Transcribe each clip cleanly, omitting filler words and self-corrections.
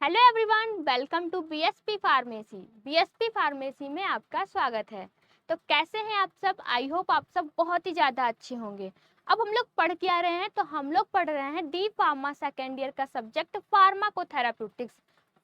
Hello everyone, welcome to BSP pharmacy. BSP pharmacy में आपका स्वागत है। तो कैसे हैं आप सब? आई होप आप सब बहुत ही ज़्यादा अच्छे होंगे। अब हम लोग पढ़ क्या रहे हैं? तो हम लोग पढ़ रहे हैं डी फार्मा सेकेंड ईयर का सब्जेक्ट फार्माकोथेराप्यूटिक्स।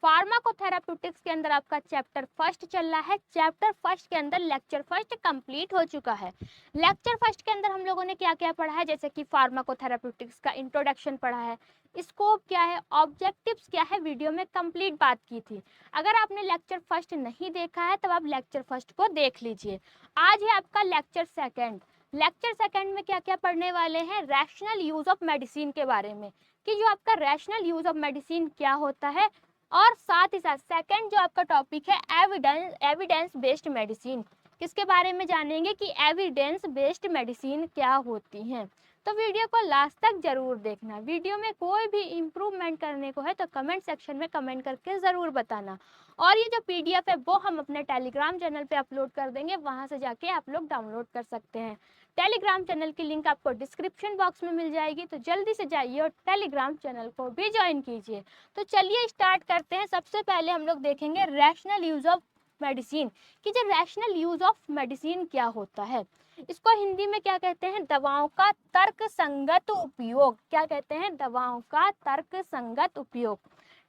फार्माकोथेराप्यूटिक्स के अंदर आपका चैप्टर फर्स्ट चल रहा है। चैप्टर फर्स्ट के अंदर लेक्चर फर्स्ट कंप्लीट हो चुका है। लेक्चर फर्स्ट के अंदर हम लोगों ने क्या क्या पढ़ा है? जैसे कि फार्माकोथेराप्यूटिक्स का इंट्रोडक्शन पढ़ा है, स्कोप क्या है, ऑब्जेक्टिव्स क्या है, वीडियो में कंप्लीट बात की थी। अगर आपने लेक्चर फर्स्ट नहीं देखा है तब आप लेक्चर फर्स्ट को देख लीजिए। आज है आपका लेक्चर सेकंड। लेक्चर सेकंड में क्या क्या पढ़ने वाले हैं? रैशनल यूज ऑफ मेडिसिन के बारे में, कि जो आपका रैशनल यूज ऑफ मेडिसिन क्या होता है। और साथ ही साथ सेकंड जो आपका टॉपिक है एविडेंस बेस्ड मेडिसिन, किसके बारे में जानेंगे कि एविडेंस बेस्ड मेडिसिन क्या होती हैं। तो वीडियो को लास्ट तक जरूर देखना। वीडियो में कोई भी इम्प्रूवमेंट करने को है तो कमेंट सेक्शन में कमेंट करके ज़रूर बताना। और ये जो पीडीएफ है वो हम अपने टेलीग्राम चैनल पे अपलोड कर देंगे, वहाँ से जाके आप लोग डाउनलोड कर सकते हैं। टेलीग्राम चैनल की लिंक आपको डिस्क्रिप्शन बॉक्स में मिल जाएगी, तो जल्दी से जाइए और टेलीग्राम चैनल को भी ज्वाइन कीजिए। तो चलिए स्टार्ट करते हैं। सबसे पहले हम लोग देखेंगे रैशनल यूज ऑफ मेडिसिन, कि जो रैशनल यूज ऑफ मेडिसिन क्या होता है। इसको हिंदी में क्या कहते हैं? दवाओं का तर्क संगत उपयोग। क्या कहते हैं? दवाओं का तर्क संगत उपयोग।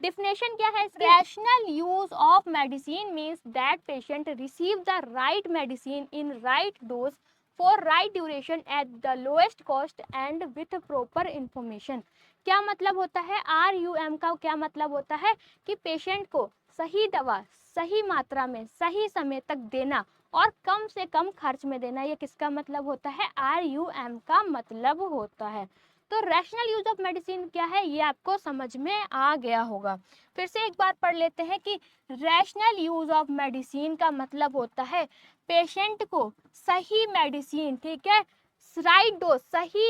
डिफिनेशन क्या है? Rational use of medicine means that patient receive the right medicine in right dose for right duration at the lowest cost and with proper information. क्या मतलब होता है? RUM का क्या मतलब होता है? कि पेशेंट को सही दवा सही मात्रा में सही समय तक देना और कम से कम खर्च में देना। ये किसका मतलब होता है? RUM का मतलब होता है। तो रैशनल यूज ऑफ मेडिसिन क्या है, ये आपको समझ में आ गया होगा। फिर से एक बार पढ़ लेते हैं कि रैशनल यूज ऑफ मेडिसिन का मतलब होता है पेशेंट को सही मेडिसिन, ठीक है, राइट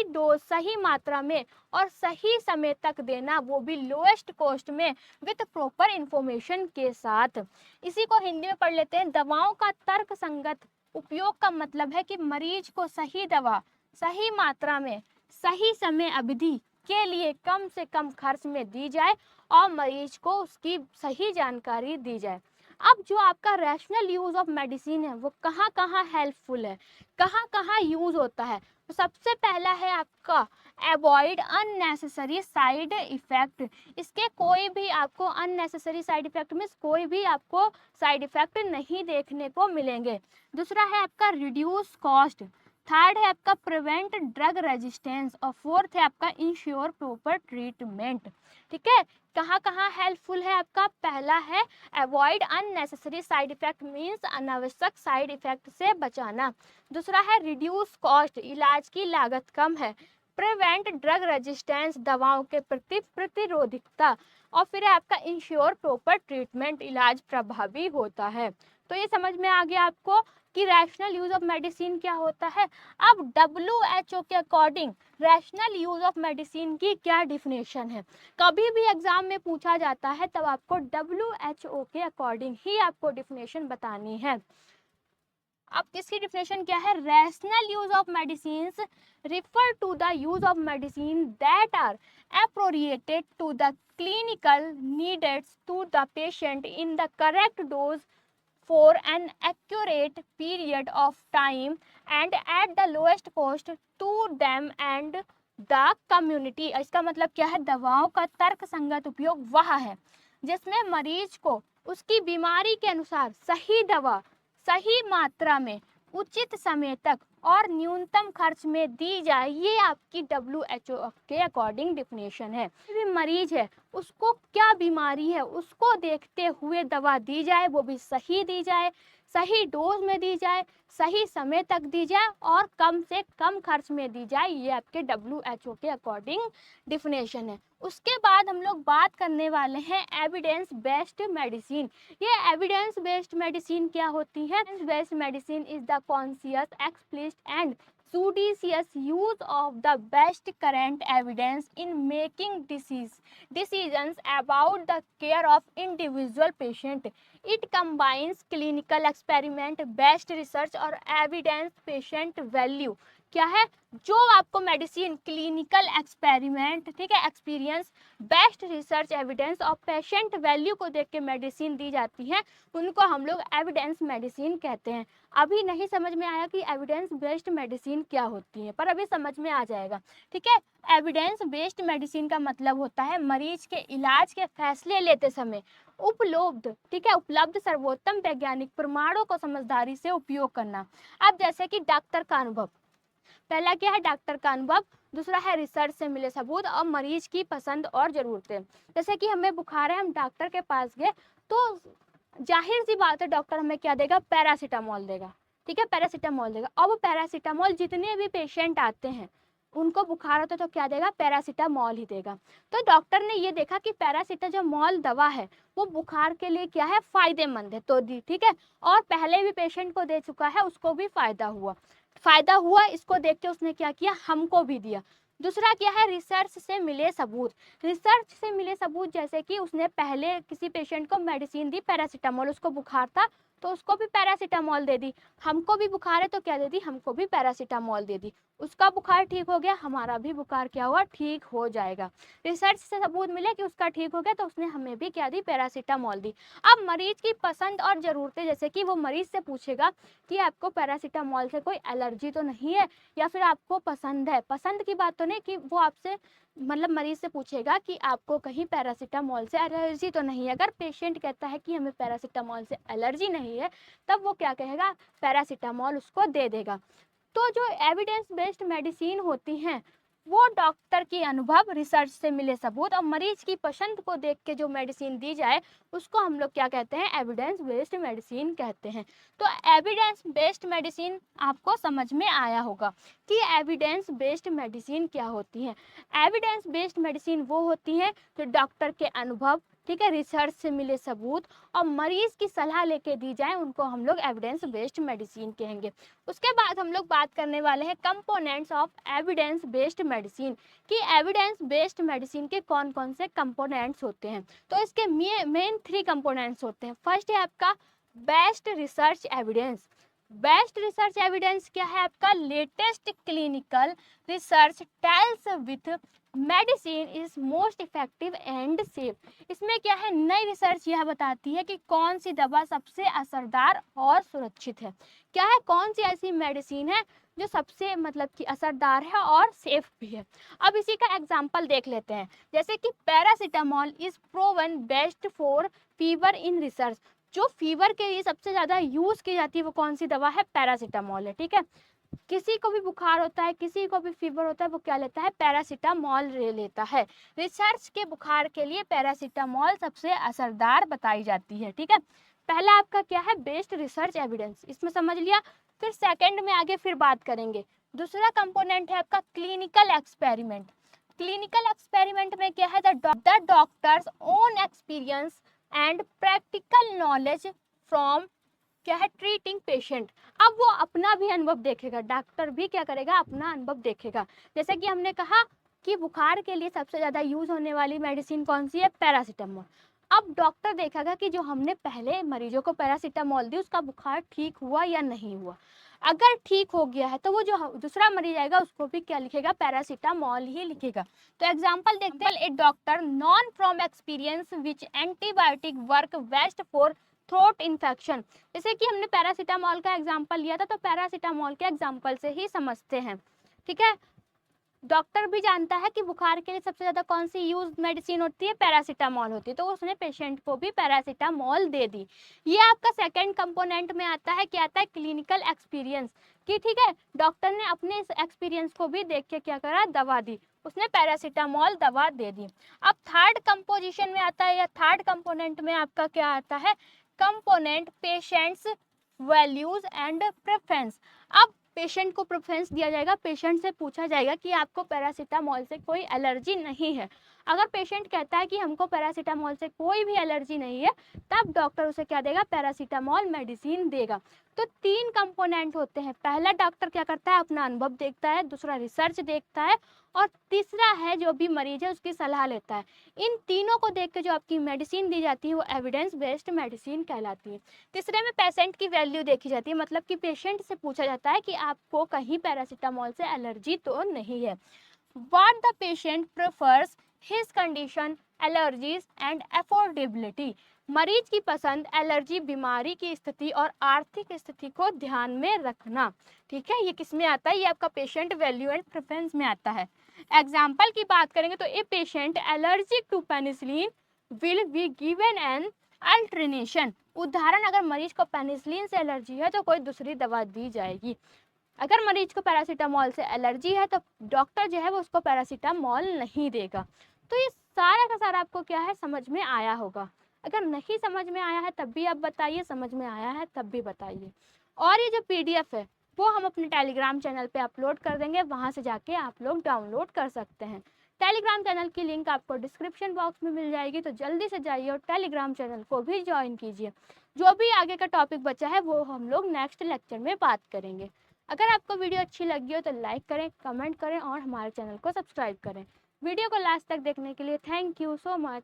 डोज सही मात्रा में और सही समय तक देना, वो भी लोएस्ट कॉस्ट में विथ प्रॉपर इंफॉर्मेशन के साथ। इसी को हिंदी में पढ़ लेते हैं। दवाओं का तर्क संगत उपयोग का मतलब है कि मरीज को सही दवा सही मात्रा में सही समय अवधि के लिए कम से कम खर्च में दी जाए और मरीज को उसकी सही जानकारी दी जाए। अब जो आपका रैशनल यूज ऑफ मेडिसिन है वो कहाँ कहाँ हेल्पफुल है, कहाँ कहाँ यूज होता है। तो सबसे पहला है आपका अवॉइड अननेसेसरी साइड इफेक्ट। इसके कोई भी आपको अननेसेसरी साइड इफेक्ट मीन्स कोई भी आपको साइड इफेक्ट नहीं देखने को मिलेंगे। दूसरा है आपका रिड्यूस कॉस्ट। थर्ड है आपका प्रिवेंट ड्रग रेजिस्टेंस और फोर्थ है आपका इंश्योर प्रॉपर ट्रीटमेंट। ठीक है, कहाँ कहाँ हेल्पफुल है आपका? पहला है avoid unnecessary side effect means अनावश्यक साइड इफेक्ट से बचाना। दूसरा है रिड्यूस कॉस्ट, इलाज की लागत कम है। प्रिवेंट ड्रग रेजिस्टेंस, दवाओं के प्रति प्रतिरोधकता। और फिर है आपका इंश्योर प्रॉपर ट्रीटमेंट, इलाज प्रभावी होता है। तो ये समझ में आ गया आपको कि रैशनल यूज ऑफ मेडिसिन क्या होता है। अब WHO के according rational use of medicine की क्या डिफिनेशन है? कभी भी एग्जाम में पूछा जाता है तब आपको WHO के अकॉर्डिंग ही आपको डिफिनेशन बतानी है। अब इसकी डिफिनेशन क्या है? Rational use of medicines refer to the use of medicine that are appropriated to the clinical needs to the patient in the correct dose for an accurate period of time and at the lowest cost to them and the community। इसका मतलब क्या है? दवाओं का तर्क संगत उपयोग वह है जिसमें मरीज को उसकी बीमारी के अनुसार सही दवा सही मात्रा में उचित समय तक और न्यूनतम खर्च में दी जाए। ये आपकी WHO के अकॉर्डिंग डिफिनेशन है। भी मरीज है उसको क्या बीमारी है उसको देखते हुए दवा दी जाए, वो भी सही दी जाए, सही डोज में दी जाए, सही समय तक दी जाए और कम से कम खर्च में दी जाए। ये आपके WHO के अकॉर्डिंग डिफिनेशन है। उसके बाद हम लोग बात करने वाले हैं एविडेंस बेस्ड मेडिसिन। ये एविडेंस बेस्ड मेडिसिन क्या होती है? Evidence based medicine is the conscious explicit and judicious use of the best current evidence in making decisions about the care of individual patient. It combines clinical experiment, best research और evidence patient value। क्या है, जो आपको medicine, clinical experiment, ठीक है, experience, best research evidence और patient value को देख के मेडिसिन दी जाती है, उनको हम लोग एविडेंस मेडिसिन कहते हैं। अभी नहीं समझ में आया कि एविडेंस बेस्ड मेडिसिन क्या होती है, पर अभी समझ में आ जाएगा, ठीक है। एविडेंस बेस्ड मेडिसिन का मतलब होता है मरीज के इलाज के फैसले लेते समय उपलब्ध, ठीक है, उपलब्ध सर्वोत्तम वैज्ञानिक प्रमाणों को समझदारी से उपयोग करना। अब जैसे कि डॉक्टर का अनुभव, पहला क्या है, डॉक्टर का अनुभव, दूसरा है रिसर्च से मिले सबूत और मरीज की पसंद और जरूरतें। जैसे कि हमें बुखार है, हम डॉक्टर के पास गए, तो जाहिर सी बात है डॉक्टर हमें क्या देगा, पैरासीटामोल देगा, ठीक है, पैरासीटामोल देगा। अब पैरासीटामोल जितने भी पेशेंट आते हैं उनको बुखार होता है तो क्या देगा, पैरासीटामोल ही देगा। तो डॉक्टर ने ये देखा कि पैरासीटामोल दवा है वो बुखार के लिए क्या है, फायदेमंद है, तो दी, ठीक है। और पहले भी पेशेंट को दे चुका है, उसको भी फायदा हुआ, इसको देख के उसने क्या किया, हमको भी दिया। दूसरा क्या है, रिसर्च से मिले सबूत। रिसर्च से मिले सबूत जैसे कि उसने पहले किसी पेशेंट को मेडिसिन दी पैरासीटामोल, उसको बुखार था तो उसको भी पैरासीटामोल दे दी। हमको भी बुखार है तो क्या दे दी, हमको भी पैरासीटामोल दे दी। उसका बुखार ठीक हो गया, हमारा भी बुखार क्या हुआ, ठीक हो जाएगा। रिसर्च से सबूत मिले कि उसका ठीक हो गया तो उसने हमें भी क्या दी, पैरासीटामोल दी। अब मरीज की पसंद और ज़रूरतें, जैसे कि वो मरीज से पूछेगा कि आपको पैरासीटामोल से कोई एलर्जी तो नहीं है, या फिर आपको पसंद है। पसंद की बात तो नहीं कि वो आपसे मतलब मरीज से पूछेगा कि आपको कहीं पैरासीटामोल से एलर्जी तो नहीं है। अगर पेशेंट कहता है कि हमें पैरासीटामोल से एलर्जी नहीं है, तब वो क्या कहेगा, पैरासीटामोल उसको दे देगा। तो जो एविडेंस बेस्ड मेडिसिन होती हैं वो डॉक्टर की अनुभव, रिसर्च से मिले सबूत और मरीज की पसंद को देख के जो मेडिसिन दी जाए उसको हम लोग क्या कहते हैं, एविडेंस बेस्ड मेडिसिन कहते हैं। तो एविडेंस बेस्ड मेडिसिन आपको समझ में आया होगा कि एविडेंस बेस्ड मेडिसिन क्या होती है। एविडेंस बेस्ड मेडिसिन वो होती है जो डॉक्टर के अनुभव, ठीक है, रिसर्च से मिले सबूत और मरीज की सलाह लेके दी जाए, उनको हम लोग एविडेंस बेस्ड मेडिसिन कहेंगे। उसके बाद हम लोग बात करने वाले हैं components of evidence based medicine, कि एविडेंस बेस्ड मेडिसिन के कौन कौन से कंपोनेंट्स होते हैं। तो इसके मेन 3 कंपोनेंट्स होते हैं। फर्स्ट है आपका best research evidence. Best research evidence क्या है आपका, latest clinical research tells with medicine is most effective and safe. इसमें क्या है, नई रिसर्च यह बताती है कि कौन सी दवा सबसे असरदार और सुरक्षित है। क्या है, कौन सी ऐसी मेडिसिन है जो सबसे मतलब कि असरदार है और सेफ भी है। अब इसी का एग्जांपल देख लेते हैं। जैसे कि paracetamol is proven best for fever in research. जो फीवर के लिए सबसे ज्यादा यूज की जाती है वो कौन सी दवा है, पैरासीटामोल है, ठीक है। किसी को भी बुखार होता है, किसी को भी फीवर होता है, वो क्या लेता है, पैरासीटामोल लेता है। रिसर्च के बुखार के लिए पैरासीटामोल सबसे असरदार बताई जाती है, ठीक है। पहला आपका क्या है, बेस्ट रिसर्च एविडेंस, इसमें समझ लिया। फिर सेकंड में आगे फिर बात करेंगे। दूसरा कंपोनेंट है आपका क्लिनिकल एक्सपेरिमेंट। क्लिनिकल एक्सपेरिमेंट में क्या है, the doctors own experience and practical knowledge from क्या है, ट्रीटिंग पेशेंट। अब वो अपना भी अनुभव देखेगा, डॉक्टर भी क्या करेगा, अपना अनुभव देखेगा। जैसे कि हमने कहा कि बुखार के लिए सबसे ज्यादा यूज होने वाली मेडिसिन कौन सी है, पैरासीटामोल। अब डॉक्टर देखेगा कि जो हमने पहले मरीजों को पैरासीटामोल दी उसका बुखार ठीक हुआ या नहीं हुआ। अगर ठीक हो गया है तो वो जो दूसरा मरीज आएगा उसको भी क्या लिखेगा, पैरासीटामोल ही लिखेगा। तो एग्जांपल देखते हैं, a doctor known from experience which antibiotic work best for throat infection. जैसे कि हमने पैरासीटामोल का एग्जांपल लिया था तो पैरासीटामोल के एग्जांपल से ही समझते हैं, ठीक है। डॉक्टर भी जानता है कि बुखार के लिए सबसे ज्यादा कौन सी यूज मेडिसिन होती है, पैरासीटामोल होती है, तो उसने पेशेंट को भी पैरासीटामोल दे दी। ये आपका सेकंड कंपोनेंट में आता है, क्या आता है, क्लिनिकल एक्सपीरियंस, कि ठीक है डॉक्टर ने अपने इस एक्सपीरियंस को भी देख के क्या करा, दवा दी, उसने पैरासीटामोल दवा दे दी। अब थर्ड कंपोजिशन में आता है या थर्ड कंपोनेंट में आपका क्या आता है, component patients values and preference. अब पेशेंट को प्रेफरेंस दिया जाएगा, पेशेंट से पूछा जाएगा कि आपको पैरासीटामोल से कोई एलर्जी नहीं है। अगर पेशेंट कहता है कि हमको पैरासीटामोल से कोई भी एलर्जी नहीं है, तब डॉक्टर उसे क्या देगा, पैरासीटामोल मेडिसिन देगा। तो 3 कंपोनेंट होते हैं। पहला डॉक्टर क्या करता है, अपना अनुभव देखता है, दूसरा रिसर्च देखता है और तीसरा है जो भी मरीज है उसकी सलाह लेता है। इन तीनों को देख के जो आपकी मेडिसिन दी जाती है वो एविडेंस बेस्ड मेडिसिन कहलाती है। तीसरे में पेशेंट की वैल्यू देखी जाती है, मतलब कि पेशेंट से पूछा जाता है कि आपको कहीं पैरासीटामोल से एलर्जी तो नहीं है। What the patient prefers, his condition, allergies and affordability। मरीज की पसंद, एलर्जी, बीमारी की स्थिति और आर्थिक स्थिति को ध्यान में रखना। ठीक है, ये किस में आता है, ये आपका पेशेंट वैल्यू एंड प्रेफरेंस में आता है। एग्जाम्पल की बात करेंगे तो a patient allergic to penicillin will be given an alternation. उदाहरण, अगर मरीज को पेनिसिलिन से एलर्जी है तो कोई दूसरी दवा दी जाएगी। अगर मरीज को पैरासीटामोल से एलर्जी है तो डॉक्टर जो है वो उसको पैरासीटामोल नहीं देगा। तो ये सारा का सारा आपको क्या है, समझ में आया होगा। अगर नहीं समझ में आया है तब भी आप बताइए, समझ में आया है तब भी बताइए। और ये जो पीडीएफ है वो हम अपने टेलीग्राम चैनल पे अपलोड कर देंगे, वहाँ से जाके आप लोग डाउनलोड कर सकते हैं। टेलीग्राम चैनल की लिंक आपको डिस्क्रिप्शन बॉक्स में मिल जाएगी, तो जल्दी से जाइए और टेलीग्राम चैनल को भी ज्वाइन कीजिए। जो भी आगे का टॉपिक बचा है वो हम लोग नेक्स्ट लेक्चर में बात करेंगे। अगर आपको वीडियो अच्छी लगी हो तो लाइक करें, कमेंट करें और हमारे चैनल को सब्सक्राइब करें। वीडियो को लास्ट तक देखने के लिए थैंक यू सो मच।